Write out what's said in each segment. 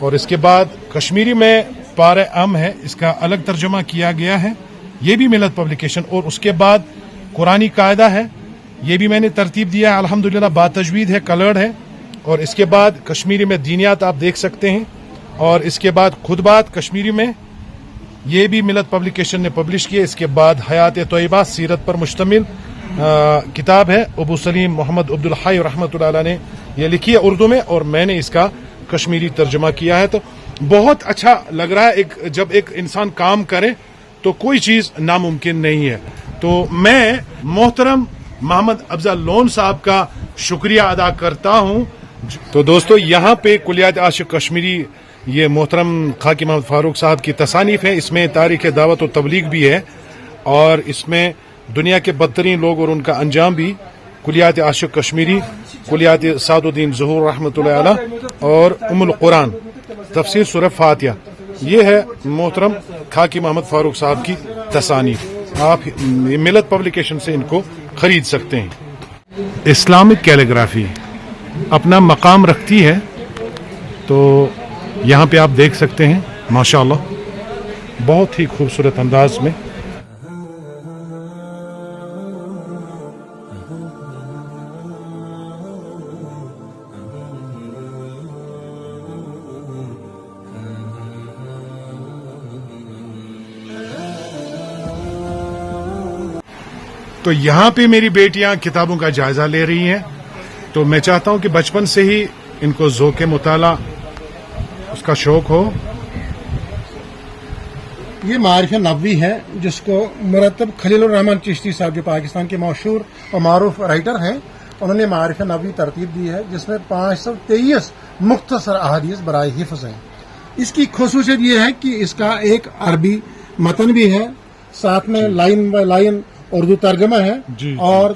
اور اس کے بعد کشمیری میں پار ام ہے، اس کا الگ ترجمہ کیا گیا ہے، یہ بھی ملت پبلیکیشن. اور اس کے بعد قرآنی قاعدہ ہے، یہ بھی میں نے ترتیب دیا ہے الحمدللہ، با تجوید ہے، کلرڈ ہے. اور اس کے بعد کشمیری میں دینیات آپ دیکھ سکتے ہیں. اور اس کے بعد خطبات کشمیری میں، یہ بھی ملت پبلیکیشن نے پبلش کیا. اس کے بعد حیات طیبہ سیرت پر مشتمل کتاب ہے، ابو سلیم محمد عبدالحی رحمۃ اللہ علیہ نے یہ لکھی ہے اردو میں، اور میں نے اس کا کشمیری ترجمہ کیا ہے. تو بہت اچھا لگ رہا ہے، جب ایک انسان کام کرے تو کوئی چیز ناممکن نہیں ہے. تو میں محترم محمد افضل لون صاحب کا شکریہ ادا کرتا ہوں. تو دوستو یہاں پہ کلیات عاشق کشمیری یہ محترم خاکی محمد فاروق صاحب کی تصانیف ہیں. اس میں تاریخ دعوت و تبلیغ بھی ہے، اور اس میں دنیا کے بدترین لوگ اور ان کا انجام بھی، کلیات عاشق کشمیری، کلیات سعد الدین ظہور رحمۃ اللہ علیہ، اور ام القرآن، تفسیر سورہ فاتحہ. یہ ہے محترم خاکی محمد فاروق صاحب کی تصانیف. آپ ملت پبلیکیشن سے ان کو خرید سکتے ہیں. اسلامک کیلیگرافی اپنا مقام رکھتی ہے، تو یہاں پہ آپ دیکھ سکتے ہیں ماشاءاللہ بہت ہی خوبصورت انداز میں. تو یہاں پہ میری بیٹیاں کتابوں کا جائزہ لے رہی ہیں. تو میں چاہتا ہوں کہ بچپن سے ہی ان کو ذوق مطالعہ اس کا شوق ہو. یہ معارف نبوی ہے، جس کو مرتب خلیل الرحمن چشتی صاحب جو پاکستان کے مشہور اور معروف رائٹر ہیں، انہوں نے معارف نبوی ترتیب دی ہے، جس میں 523 مختصر احادیث برائے حفظ ہیں. اس کی خصوصیت یہ ہے کہ اس کا ایک عربی متن بھی ہے، ساتھ میں لائن بائی لائن اردو ترجمہ ہے، جی. اور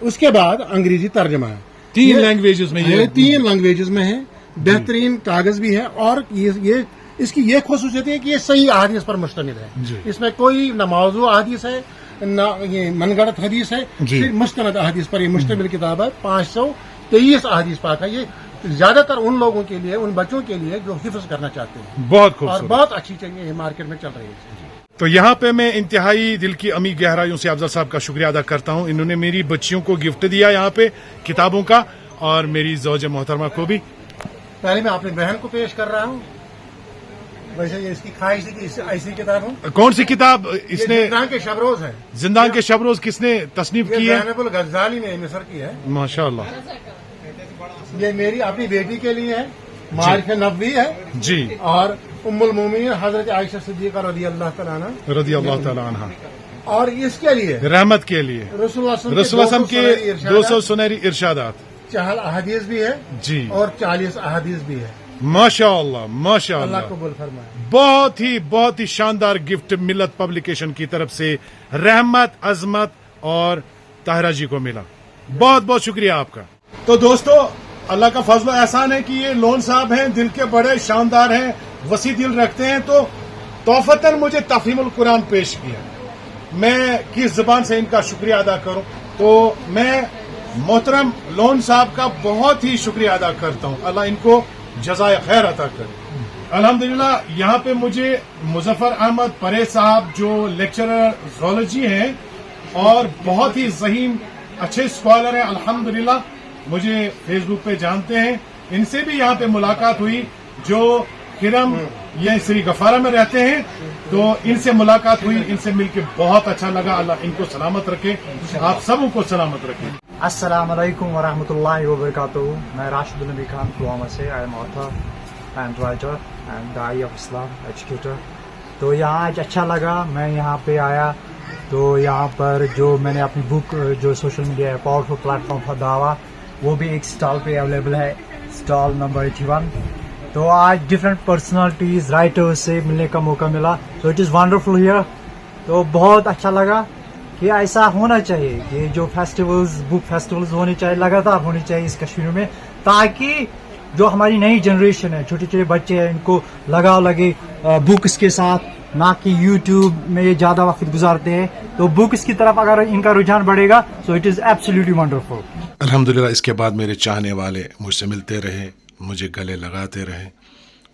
اس کے بعد انگریزی ترجمہ ہے. 3 لینگویجز میں، یہ 3 لینگویجز میں ہے. بہترین کاغذ بھی ہے، اور یہ اس کی یہ خصوصیت ہے کہ یہ صحیح احادیث پر مشتمل ہے. جی. اس میں کوئی نہ موضوع احادیث ہے نہ یہ من گھڑت حدیث ہے، جی. صرف مستند احادیث پر یہ مشتمل کتاب ہے. 523 احادیث پاک ہے. یہ زیادہ تر ان لوگوں کے لیے، ان بچوں کے لیے جو حفظ کرنا چاہتے ہیں، بہت اور خوبصورت. بہت اچھی چاہیے مارکیٹ میں چل رہی ہے. تو یہاں پہ میں انتہائی دل کی امی گہرائیوں سے افضل صاحب کا شکریہ ادا کرتا ہوں. انہوں نے میری بچیوں کو گفٹ دیا یہاں پہ کتابوں کا، اور میری زوج محترمہ کو بھی. پہلے میں اپنی بہن کو پیش کر رہا ہوں. ویسے یہ اس کی خواہش تھی کہ ایسی کتاب ہو. کون سی کتاب اس نے؟ زندان کے شبروز ہے. زندان کے شبروز کس نے تصنیف کی ہے؟ زینب الغزالی نے مصر کی ہے. ماشاءاللہ. یہ میری اپنی بیٹی کے لیے ہے، معارف نبوی ہے. جی. اور ام المومنین حضرت عائشہ صدیقہ رضی اللہ تعالیٰ عنہ، رضی اللہ تعالی عنہ. اور اس کے لیے رحمت کے لیے رسول اللہ رسول اللہ کے 200 سنہری ارشادات، 4 احادیث بھی ہے، جی. اور 40 احادیث بھی ہے. ماشاءاللہ ماشاءاللہ. اللہ قبول فرمائے. بہت ہی شاندار گفٹ ملت پبلیکیشن کی طرف سے رحمت، عظمت اور طاہرہ جی کو ملا. بہت شکریہ آپ کا. تو دوستو اللہ کا فضل و احسان ہے کہ یہ لون صاحب ہیں، دل کے بڑے شاندار ہیں، وسیع دل رکھتے ہیں. تو توفتاً مجھے تفہیم القرآن پیش کیا. میں کس زبان سے ان کا شکریہ ادا کروں؟ تو میں محترم لون صاحب کا بہت ہی شکریہ ادا کرتا ہوں. اللہ ان کو جزائے خیر عطا کرے. الحمدللہ یہاں پہ مجھے مظفر احمد پریز صاحب جو لیکچرر زولوجی ہیں اور بہت ہی ذہین اچھے اسکالر ہیں، الحمدللہ مجھے فیس بک پہ جانتے ہیں. ان سے بھی یہاں پہ ملاقات ہوئی، جو کرم یہ سری گفارہ میں رہتے ہیں. تو ان سے ملاقات ہوئی، ان سے مل کے بہت اچھا لگا. اللہ ان کو سلامت رکھے، آپ سبوں کو سلامت رکھے. السلام علیکم ورحمۃ اللہ وبرکاتہ. میں راشد النبی خان پلوامہ سے. I am author and writer and داعی آف اسلام ایجوکیٹر. تو یہاں آج اچھا لگا، میں یہاں پہ آیا. تو یہاں پر جو میں نے اپنی بک جو سوشل میڈیا ہے پاورفل پلیٹ فارم فار دعویٰ، وہ بھی ایک اسٹال پہ اویلیبل ہے، اسٹال نمبر 81. تو آج ڈفرینٹ پرسنالٹیز رائٹرز سے ملنے کا موقع ملا. تو اٹ از ونڈرفل ہیئر. تو بہت اچھا لگا کہ ایسا ہونا چاہیے کہ جو فیسٹیولز، بک فیسٹیولز ہونے چاہیے، لگاتار ہونے چاہیے اس کشمیر میں، تاکہ جو ہماری نئی جنریشن ہے، چھوٹے چھوٹے بچے ہیں، ان کو لگاؤ لگے بکس کے ساتھ، نہ کہ یوٹیوب میں یہ زیادہ وقت گزارتے ہیں. تو بکس کی طرف اگر ان کا رجحان بڑھے گا so it is absolutely wonderful. الحمدللہ اس کے بعد میرے چاہنے والے مجھ سے ملتے رہے، مجھے گلے لگاتے رہے،